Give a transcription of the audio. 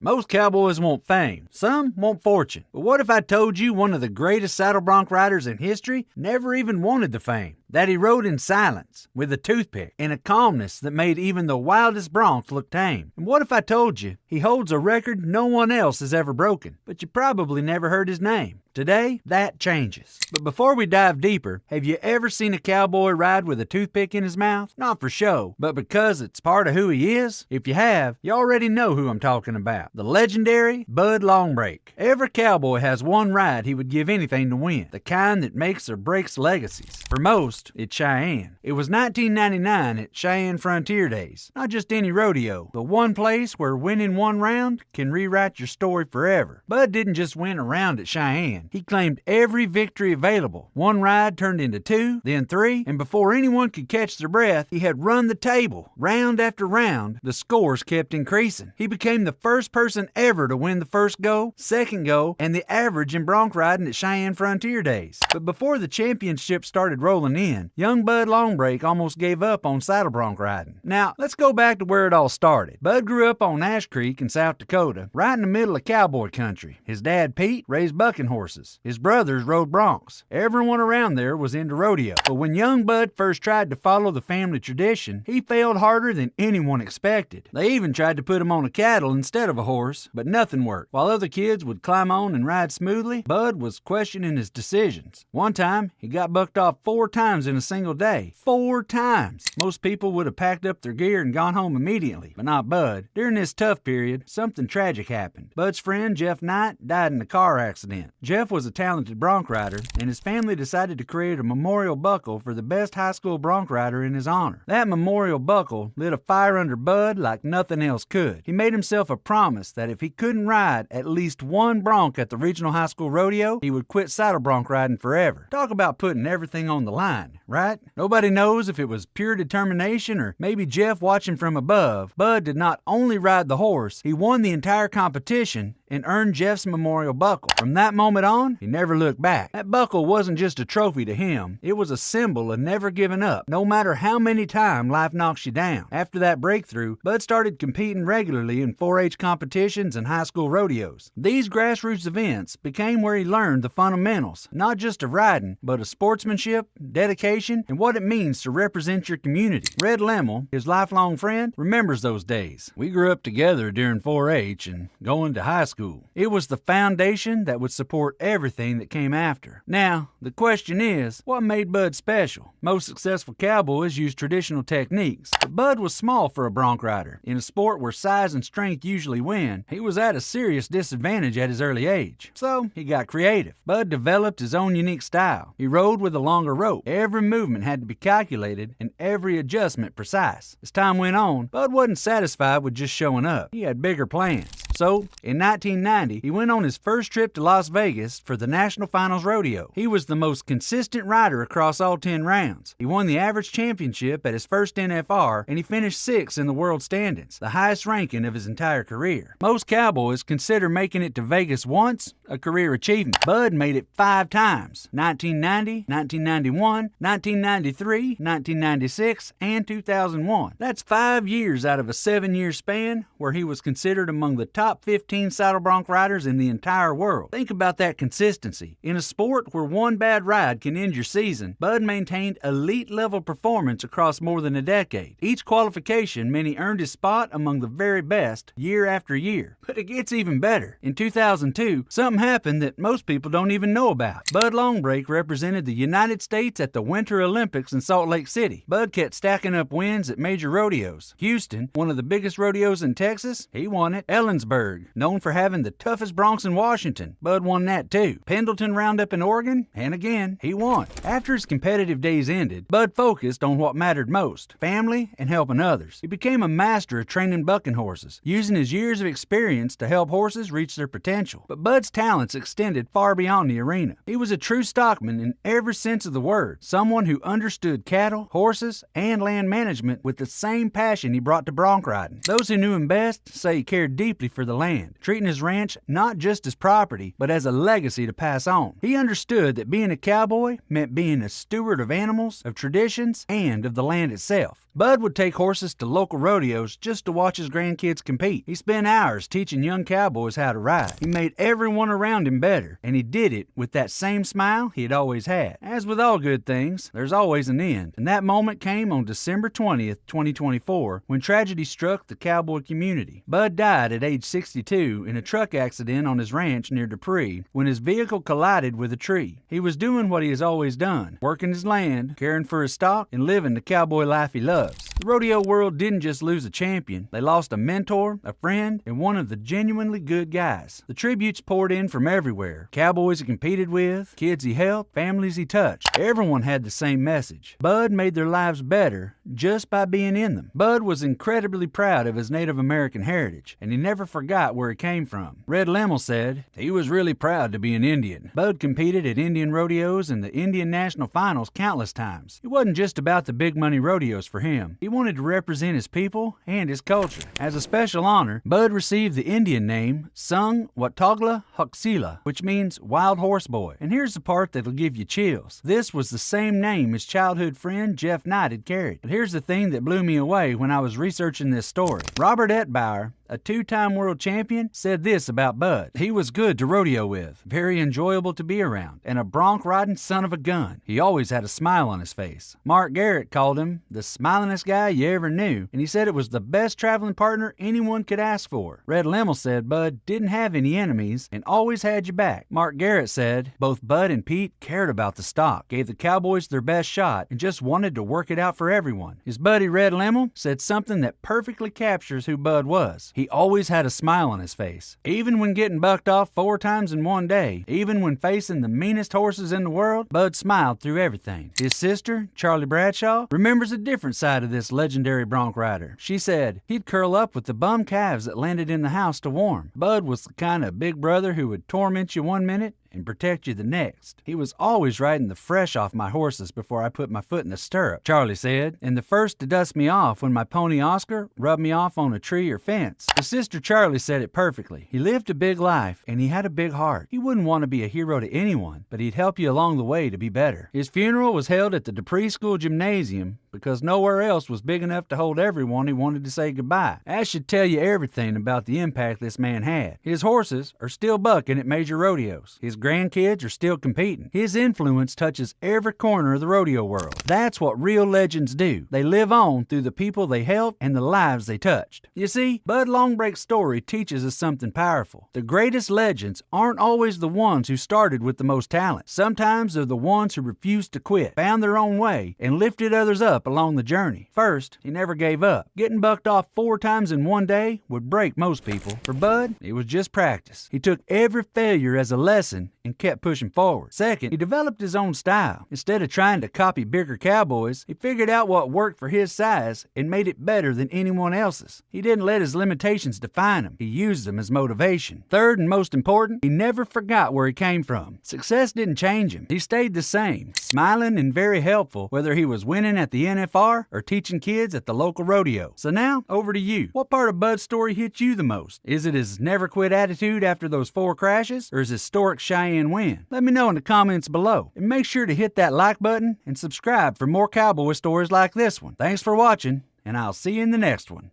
Most cowboys want fame, some want fortune. But what if I told you one of the greatest saddle bronc riders in history never even wanted the fame? That he rode in silence, with a toothpick, in a calmness that made even the wildest broncs look tame. And what if I told you he holds a record no one else has ever broken, but you probably never heard his name? Today, that changes. But before we dive deeper, have you ever seen a cowboy ride with a toothpick in his mouth? Not for show, but because it's part of who he is? If you have, you already know who I'm talking about. The legendary Bud Longbreak. Every cowboy has one ride he would give anything to win, the kind that makes or breaks legacies. For most, it's Cheyenne. It was 1999 at Cheyenne Frontier Days. Not just any rodeo, but one place where winning one round can rewrite your story forever. Bud didn't just win a round at Cheyenne. He claimed every victory available. One ride turned into two, then three, and before anyone could catch their breath, he had run the table. Round after round, the scores kept increasing. He became the first person ever to win the first go, second go, and the average in bronc riding at Cheyenne Frontier Days. But before the championship started rolling in, young Bud Longbreak almost gave up on saddle bronc riding. Now, let's go back to where it all started. Bud grew up on Ash Creek in South Dakota, right in the middle of cowboy country. His dad, Pete, raised bucking horses. His brothers rode broncs. Everyone around there was into rodeo. But when young Bud first tried to follow the family tradition, he failed harder than anyone expected. They even tried to put him on a cattle instead of a horse, but nothing worked. While other kids would climb on and ride smoothly, Bud was questioning his decisions. One time, he got bucked off 4 times in a single day. 4 times! Most people would have packed up their gear and gone home immediately, but not Bud. During this tough period, something tragic happened. Bud's friend, Jeff Knight, died in a car accident. Jeff was a talented bronc rider, and his family decided to create a memorial buckle for the best high school bronc rider in his honor. That memorial buckle lit a fire under Bud like nothing else could. He made himself a promise that if he couldn't ride at least one bronc at the regional high school rodeo, he would quit saddle bronc riding forever. Talk about putting everything on the line, right? Nobody knows if it was pure determination or maybe Jeff watching from above. Bud did not only ride the horse, he won the entire competition and earned Jeff's memorial buckle. From that moment on, he never looked back. That buckle wasn't just a trophy to him, it was a symbol of never giving up, no matter how many times life knocks you down. After that breakthrough, Bud started competing regularly in 4-H competitions and high school rodeos. These grassroots events became where he learned the fundamentals, not just of riding, but of sportsmanship, dedication, and what it means to represent your community. Red Lemmel, his lifelong friend, remembers those days. We grew up together during 4-H and going to high school. It was the foundation that would support everything that came after. Now, the question is, what made Bud special? Most successful cowboys use traditional techniques, but Bud was small for a bronc rider. In a sport where size and strength usually win, he was at a serious disadvantage at his early age. So, he got creative. Bud developed his own unique style. He rode with a longer rope. Every movement had to be calculated and every adjustment precise. As time went on, Bud wasn't satisfied with just showing up. He had bigger plans. So, in 1990, he went on his first trip to Las Vegas for the National Finals Rodeo. He was the most consistent rider across all 10 rounds. He won the average championship at his first NFR, and he finished 6th in the world standings, the highest ranking of his entire career. Most cowboys consider making it to Vegas once a career achievement. Bud made it 5 times, 1990, 1991, 1993, 1996, and 2001. That's 5 years out of a 7-year span where he was considered among the top 15 saddle bronc riders in the entire world. Think about that consistency. In a sport where one bad ride can end your season, Bud maintained elite level performance across more than a decade. Each qualification meant he earned his spot among the very best year after year. But it gets even better. In 2002, something happened that most people don't even know about. Bud Longbreak represented the United States at the Winter Olympics in Salt Lake City. Bud kept stacking up wins at major rodeos. Houston, one of the biggest rodeos in Texas, he won it. Ellensburg, known for having the toughest broncs in Washington, Bud won that too. Pendleton Roundup in Oregon, and again, he won. After his competitive days ended, Bud focused on what mattered most, family and helping others. He became a master of training bucking horses, using his years of experience to help horses reach their potential. But Bud's talent talents extended far beyond the arena. He was a true stockman in every sense of the word, someone who understood cattle, horses, and land management with the same passion he brought to bronc riding. Those who knew him best say he cared deeply for the land, treating his ranch not just as property, but as a legacy to pass on. He understood that being a cowboy meant being a steward of animals, of traditions, and of the land itself. Bud would take horses to local rodeos just to watch his grandkids compete. He spent hours teaching young cowboys how to ride. He made everyone around him better, and he did it with that same smile he had always had. As with all good things, there's always an end, and that moment came on December 20th, 2024, when tragedy struck the cowboy community. Bud died at age 62 in a truck accident on his ranch near Dupree when his vehicle collided with a tree. He was doing what he has always done, working his land, caring for his stock, and living the cowboy life he loves. The rodeo world didn't just lose a champion, they lost a mentor, a friend, and one of the genuinely good guys. The tributes poured in from everywhere. Cowboys he competed with, kids he helped, families he touched. Everyone had the same message. Bud made their lives better just by being in them. Bud was incredibly proud of his Native American heritage, and he never forgot where he came from. Red Lemmel said he was really proud to be an Indian. Bud competed at Indian rodeos and the Indian National Finals countless times. It wasn't just about the big money rodeos for him. He wanted to represent his people and his culture. As a special honor, Bud received the Indian name Sung Watogla Huxila, which means wild horse boy. And here's the part that'll give you chills. This was the same name his childhood friend Jeff Knight had carried. But here's the thing that blew me away when I was researching this story. Robert Etbauer, a two-time world champion, said this about Bud. He was good to rodeo with, very enjoyable to be around, and a bronc-riding son of a gun. He always had a smile on his face. Mark Garrett called him the smilingest guy you ever knew, and he said it was the best traveling partner anyone could ask for. Red Lemmel said Bud didn't have any enemies and always had your back. Mark Garrett said both Bud and Pete cared about the stock, gave the Cowboys their best shot, and just wanted to work it out for everyone. His buddy Red Lemmel said something that perfectly captures who Bud was. He always had a smile on his face. Even when getting bucked off 4 times in one day, even when facing the meanest horses in the world, Bud smiled through everything. His sister, Charlie Bradshaw, remembers a different side of this legendary bronc rider. She said he'd curl up with the bum calves that landed in the house to warm. Bud was the kind of big brother who would torment you one minute and protect you the next. He was always riding the fresh off my horses before I put my foot in the stirrup, Charlie said, and the first to dust me off when my pony Oscar rubbed me off on a tree or fence. His sister Charlie said it perfectly. He lived a big life, and he had a big heart. He wouldn't want to be a hero to anyone, but he'd help you along the way to be better. His funeral was held at the Dupree School Gymnasium because nowhere else was big enough to hold everyone he wanted to say goodbye. That should tell you everything about the impact this man had. His horses are still bucking at major rodeos. His grandkids are still competing. His influence touches every corner of the rodeo world. That's what real legends do. They live on through the people they helped and the lives they touched. You see, Bud Longbreak's story teaches us something powerful. The greatest legends aren't always the ones who started with the most talent. Sometimes they're the ones who refused to quit, found their own way, and lifted others up along the journey. First, he never gave up. Getting bucked off 4 times in one day would break most people. For Bud, it was just practice. He took every failure as a lesson and kept pushing forward. Second, he developed his own style. Instead of trying to copy bigger cowboys, he figured out what worked for his size and made it better than anyone else's. He didn't let his limitations define him. He used them as motivation. Third and most important, he never forgot where he came from. Success didn't change him. He stayed the same, smiling and very helpful, whether he was winning at the NFR or teaching kids at the local rodeo. So now, over to you. What part of Bud's story hit you the most? Is it his never quit attitude after those 4 crashes, or his historic Cheyenne win? Let me know in the comments below. And make sure to hit that like button and subscribe for more cowboy stories like this one. Thanks for watching, and I'll see you in the next one.